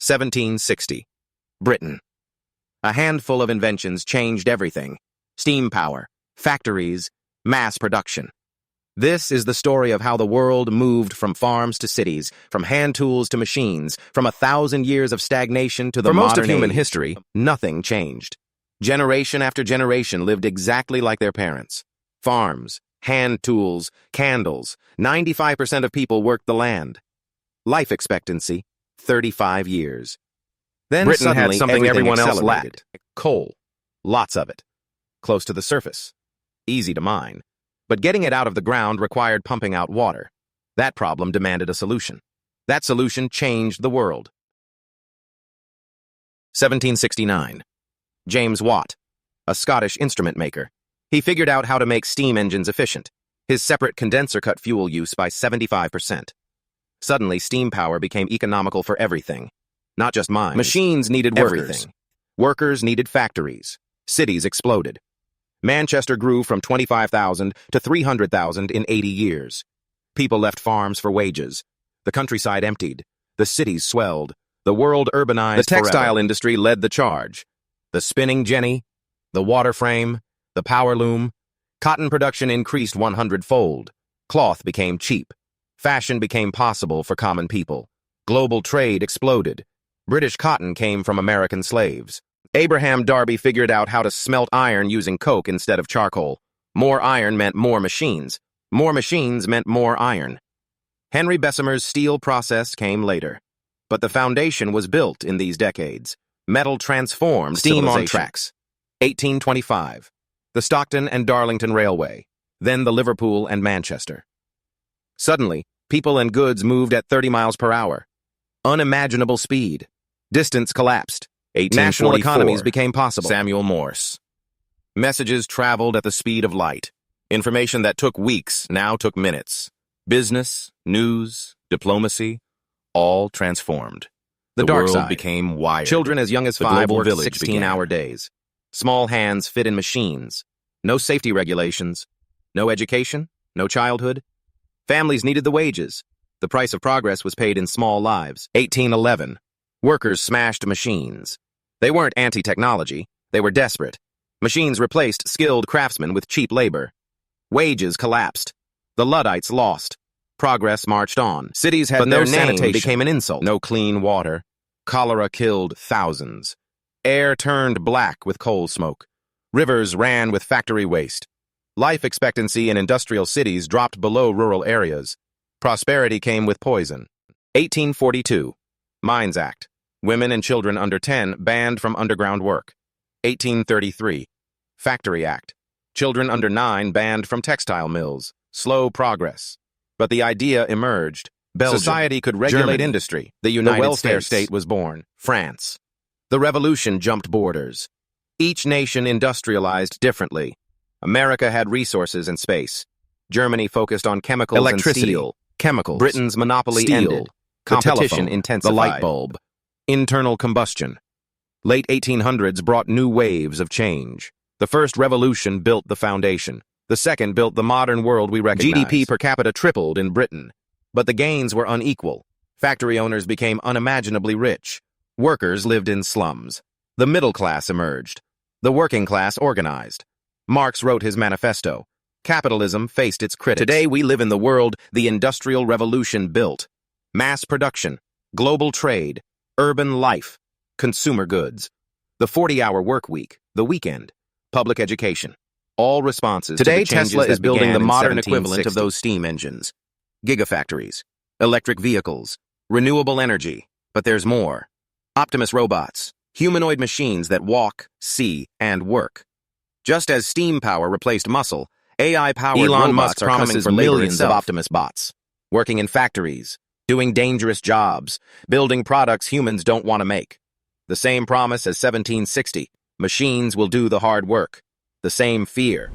1760. Britain. A handful of inventions changed everything. Steam power, factories, mass production. This is the story of how the world moved from farms to cities, from hand tools to machines, from 1,000 years of stagnation to the modern age. For most of human history, nothing changed. Generation after generation lived exactly like their parents. Farms, hand tools, candles. 95% of people worked the land. Life expectancy, 35 years. Then Britain had something everyone else lacked. Coal. Lots of it. Close to the surface. Easy to mine. But getting it out of the ground required pumping out water. That problem demanded a solution. That solution changed the world. 1769. James Watt, a Scottish instrument maker. He figured out how to make steam engines efficient. His separate condenser cut fuel use by 75%. Suddenly, steam power became economical for everything. Not just mines. Machines needed workers. Workers needed factories. Cities exploded. Manchester grew from 25,000 to 300,000 in 80 years. People left farms for wages. The countryside emptied. The cities swelled. The world urbanized. The textile industry led the charge. The spinning jenny, the water frame, the power loom. Cotton production increased 100-fold. Cloth became cheap. Fashion became possible for common people. Global trade exploded. British cotton came from American slaves. Abraham Darby figured out how to smelt iron using coke instead of charcoal. More iron meant more machines. More machines meant more iron. Henry Bessemer's steel process came later. But the foundation was built in these decades. Metal transformed steam on tracks. 1825. The Stockton and Darlington Railway. Then the Liverpool and Manchester. Suddenly, people and goods moved at 30 miles per hour. Unimaginable speed. Distance collapsed. National economies became possible. Samuel Morse. Messages traveled at the speed of light. Information that took weeks now took minutes. Business, news, diplomacy, all transformed. The dark side became wired. Children as young as 5 worked 16-hour days. Small hands fit in machines. No safety regulations. No education. No childhood. Families needed the wages. The price of progress was paid in small lives. 1811. Workers smashed machines. They weren't anti-technology. They were desperate. Machines replaced skilled craftsmen with cheap labor. Wages collapsed. The Luddites lost. Progress marched on. Cities had no sanitation. Became an insult. No clean water. Cholera killed thousands. Air turned black with coal smoke. Rivers ran with factory waste. Life expectancy in industrial cities dropped below rural areas. Prosperity came with poison. 1842. Mines Act. Women and children under 10 banned from underground work. 1833. Factory Act. Children under 9 banned from textile mills. Slow progress. But the idea emerged. Belgium. Society could regulate Germany. Industry. The United welfare state was born. France. The revolution jumped borders. Each nation industrialized differently. America had resources and space. Germany focused on chemicals Electricity. and steel. Chemicals. Britain's monopoly Steel. ended. Competition intensified. The light bulb. Internal combustion. Late 1800s brought new waves of change. The first revolution built the foundation. The second built the modern world we recognize. GDP per capita tripled in Britain. But the gains were unequal. Factory owners became unimaginably rich. Workers lived in slums. The middle class emerged. The working class organized. Marx wrote his manifesto. Capitalism faced its critics. Today we live in the world the Industrial Revolution built. Mass production, global trade, urban life, consumer goods, the 40-hour work week, the weekend, public education, all responses Today, to the changes Tesla that is building the began in modern 1760. equivalent of those steam engines, gigafactories, electric vehicles, renewable energy, but there's more. Optimus robots, humanoid machines that walk, see, and work. Just as steam power replaced muscle, AI-powered Elon robots Musk are coming promises for labor millions of itself. Optimus bots, Working in factories, doing dangerous jobs, building products humans don't want to make. The same promise as 1760. Machines will do the hard work. The same fear.